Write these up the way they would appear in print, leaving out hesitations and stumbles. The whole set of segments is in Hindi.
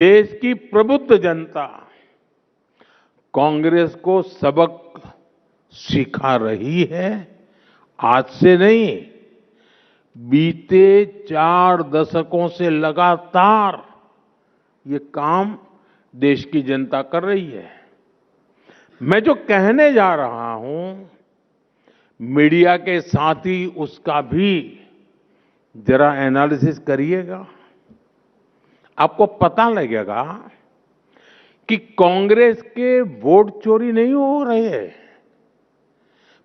देश की प्रबुद्ध जनता कांग्रेस को सबक सिखा रही है। आज से नहीं, बीते 4 दशकों से लगातार ये काम देश की जनता कर रही है। मैं जो कहने जा रहा हूं, मीडिया के साथ ही उसका भी जरा एनालिसिस करिएगा। आपको पता लगेगा कि कांग्रेस के वोट चोरी नहीं हो रहे हैं,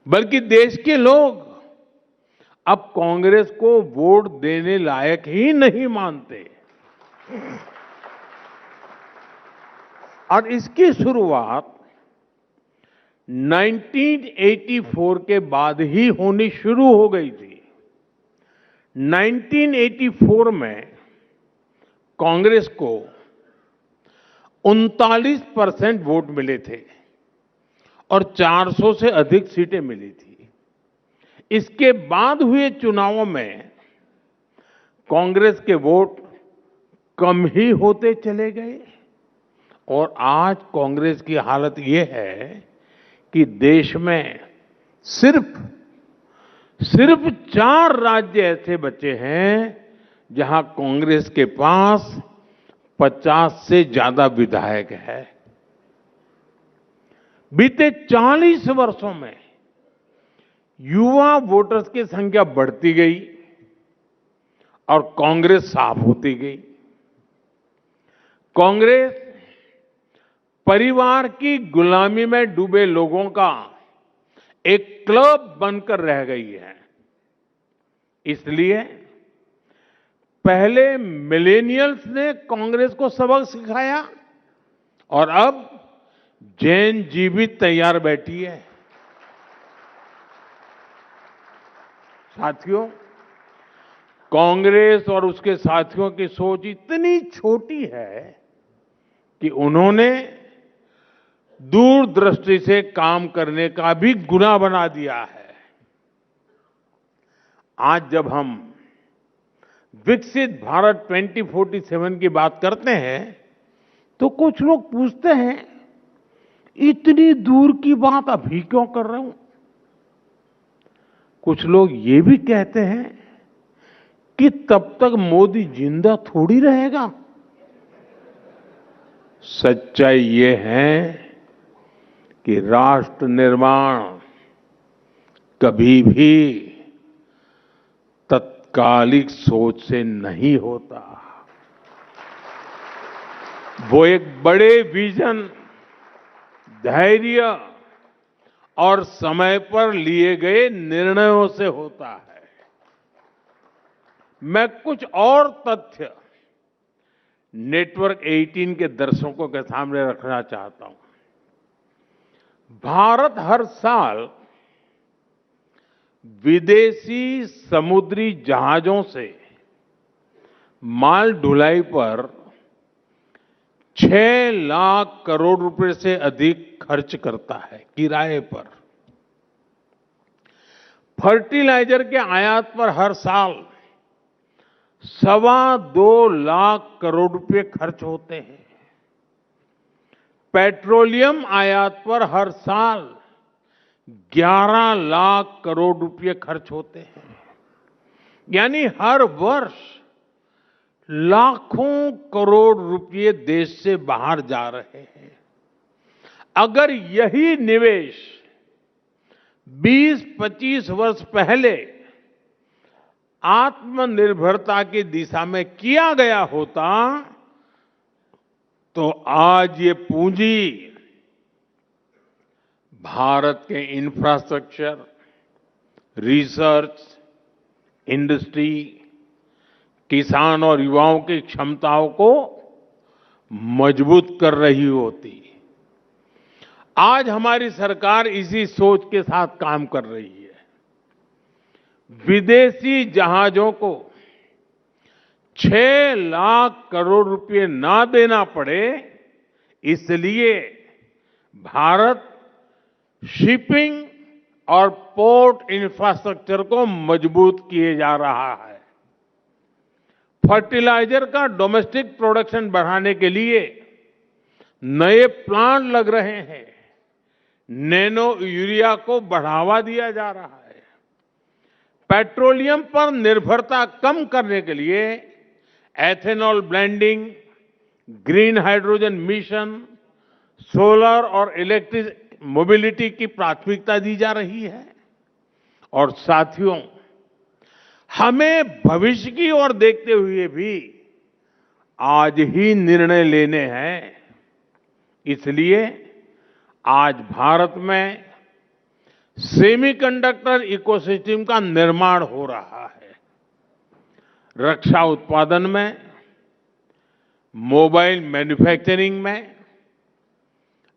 बल्कि देश के लोग अब कांग्रेस को वोट देने लायक ही नहीं मानते। और इसकी शुरुआत 1984 के बाद ही होनी शुरू हो गई थी। 1984 में कांग्रेस को 39% वोट मिले थे और 400 से अधिक सीटें मिली थी। इसके बाद हुए चुनावों में कांग्रेस के वोट कम ही होते चले गए और आज कांग्रेस की हालत ये है कि देश में सिर्फ 4 राज्य ऐसे बचे हैं जहां कांग्रेस के पास 50 से ज्यादा विधायक है। बीते 40 वर्षों में युवा वोटर्स की संख्या बढ़ती गई और कांग्रेस साफ होती गई। कांग्रेस परिवार की गुलामी में डूबे लोगों का एक क्लब बनकर रह गई है। इसलिए पहले मिलेनियल्स ने कांग्रेस को सबक सिखाया और अब जेन जी भी तैयार बैठी है। साथियों, कांग्रेस और उसके साथियों की सोच इतनी छोटी है कि उन्होंने दूरदृष्टि से काम करने का भी गुनाह बना दिया है। आज जब हम विकसित भारत 2047 की बात करते हैं तो कुछ लोग पूछते हैं, इतनी दूर की बात अभी क्यों कर रहे हो? कुछ लोग ये भी कहते हैं कि तब तक मोदी जिंदा थोड़ी रहेगा। सच्चाई ये है कि राष्ट्र निर्माण कभी भी तत्कालिक सोच से नहीं होता। वो एक बड़े विजन, धैर्य और समय पर लिए गए निर्णयों से होता है। मैं कुछ और तथ्य नेटवर्क 18 के दर्शकों के सामने रखना चाहता हूं। भारत हर साल विदेशी समुद्री जहाजों से माल ढुलाई पर 6 लाख करोड़ रुपए से अधिक खर्च करता है किराए पर। फर्टिलाइजर के आयात पर हर साल 2.25 लाख करोड़ रुपए खर्च होते हैं। पेट्रोलियम आयात पर हर साल 11 लाख करोड़ रुपए खर्च होते हैं। यानी हर वर्ष लाखों करोड़ रुपए देश से बाहर जा रहे हैं। अगर यही निवेश 20-25 वर्ष पहले आत्मनिर्भरता की दिशा में किया गया होता तो आज ये पूंजी भारत के इंफ्रास्ट्रक्चर, रिसर्च, इंडस्ट्री, किसान और युवाओं की क्षमताओं को मजबूत कर रही होती। आज हमारी सरकार इसी सोच के साथ काम कर रही है। विदेशी जहाजों को 6 लाख करोड़ रुपए ना देना पड़े, इसलिए भारत शिपिंग और पोर्ट इंफ्रास्ट्रक्चर को मजबूत किए जा रहा है। फर्टिलाइजर का डोमेस्टिक प्रोडक्शन बढ़ाने के लिए नए प्लांट लग रहे हैं। नैनो यूरिया को बढ़ावा दिया जा रहा है। पेट्रोलियम पर निर्भरता कम करने के लिए ethanol blending, green hydrogen mission, solar और इलेक्ट्रिक मोबिलिटी की प्राथमिकता दी जा रही है। और साथियों, हमें भविष्य की ओर देखते हुए भी आज ही निर्णय लेने हैं। इसलिए आज भारत में सेमीकंडक्टर इकोसिस्टम का निर्माण हो रहा है। रक्षा उत्पादन में, मोबाइल मैन्युफैक्चरिंग में,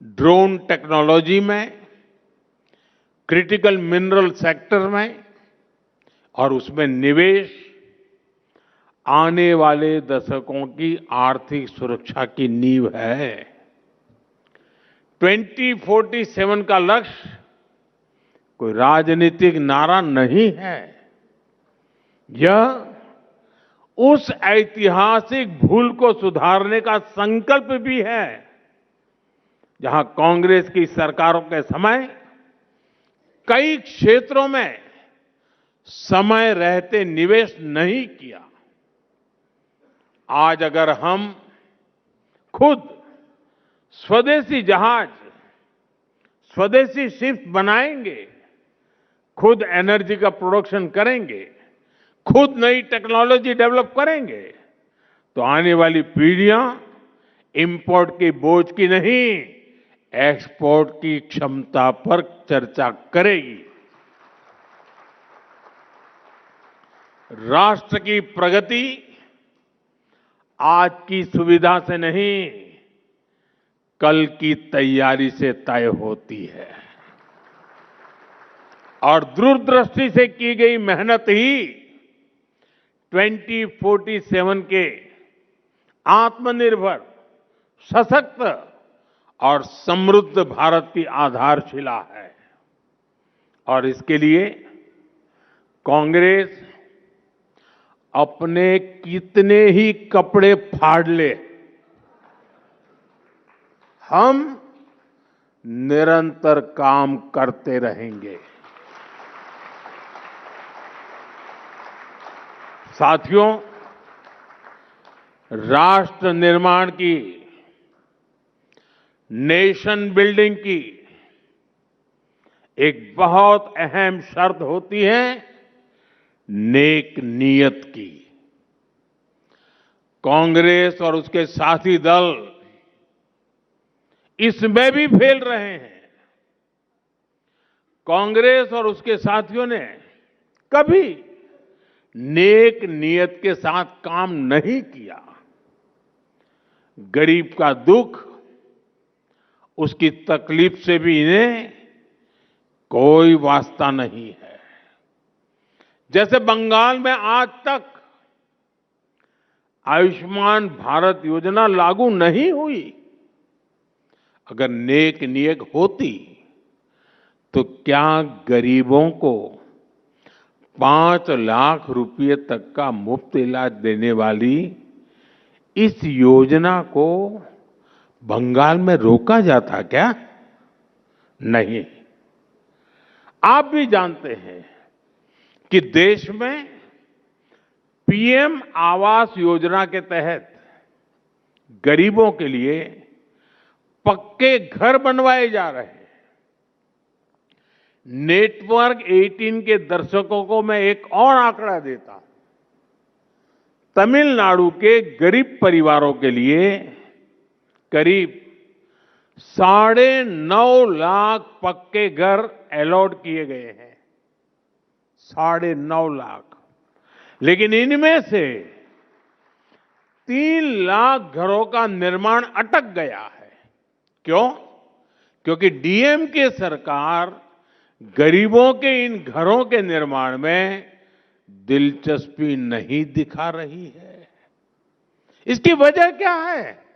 ड्रोन टेक्नोलॉजी में, क्रिटिकल मिनरल सेक्टर में और उसमें निवेश आने वाले दशकों की आर्थिक सुरक्षा की नींव है। 2047 का लक्ष्य कोई राजनीतिक नारा नहीं है। यह उस ऐतिहासिक भूल को सुधारने का संकल्प भी है जहां कांग्रेस की सरकारों के समय कई क्षेत्रों में समय रहते निवेश नहीं किया। आज अगर हम खुद स्वदेशी जहाज, स्वदेशी शिप बनाएंगे, खुद एनर्जी का प्रोडक्शन करेंगे, खुद नई टेक्नोलॉजी डेवलप करेंगे, तो आने वाली पीढ़ियां इंपोर्ट की बोझ की नहीं, एक्सपोर्ट की क्षमता पर चर्चा करेगी। राष्ट्र की प्रगति आज की सुविधा से नहीं, कल की तैयारी से तय होती है। और दूरदृष्टि से की गई मेहनत ही 2047 के आत्मनिर्भर, सशक्त और समृद्ध भारत की आधारशिला है। और इसके लिए कांग्रेस अपने कितने ही कपड़े फाड़ ले, हम निरंतर काम करते रहेंगे। साथियों, राष्ट्र निर्माण की, नेशन बिल्डिंग की एक बहुत अहम शर्त होती है नेक नीयत की। कांग्रेस और उसके साथी दल इसमें भी फेल रहे हैं। कांग्रेस और उसके साथियों ने कभी नेक नीयत के साथ काम नहीं किया। गरीब का दुख, उसकी तकलीफ से भी इन्हें कोई वास्ता नहीं है। जैसे बंगाल में आज तक आयुष्मान भारत योजना लागू नहीं हुई। अगर नेक नीयत होती तो क्या गरीबों को 5 लाख रुपए तक का मुफ्त इलाज देने वाली इस योजना को बंगाल में रोका जाता क्या? नहीं। आप भी जानते हैं कि देश में पीएम आवास योजना के तहत गरीबों के लिए पक्के घर बनवाए जा रहे हैं। नेटवर्क 18 के दर्शकों को मैं एक और आंकड़ा देता हूं। तमिलनाडु के गरीब परिवारों के लिए करीब 9.5 लाख पक्के घर अलॉट किए गए हैं। 9.5 लाख। लेकिन इनमें से 3 लाख घरों का निर्माण अटक गया है। क्यों? क्योंकि डीएमके सरकार गरीबों के इन घरों के निर्माण में दिलचस्पी नहीं दिखा रही है। इसकी वजह क्या है?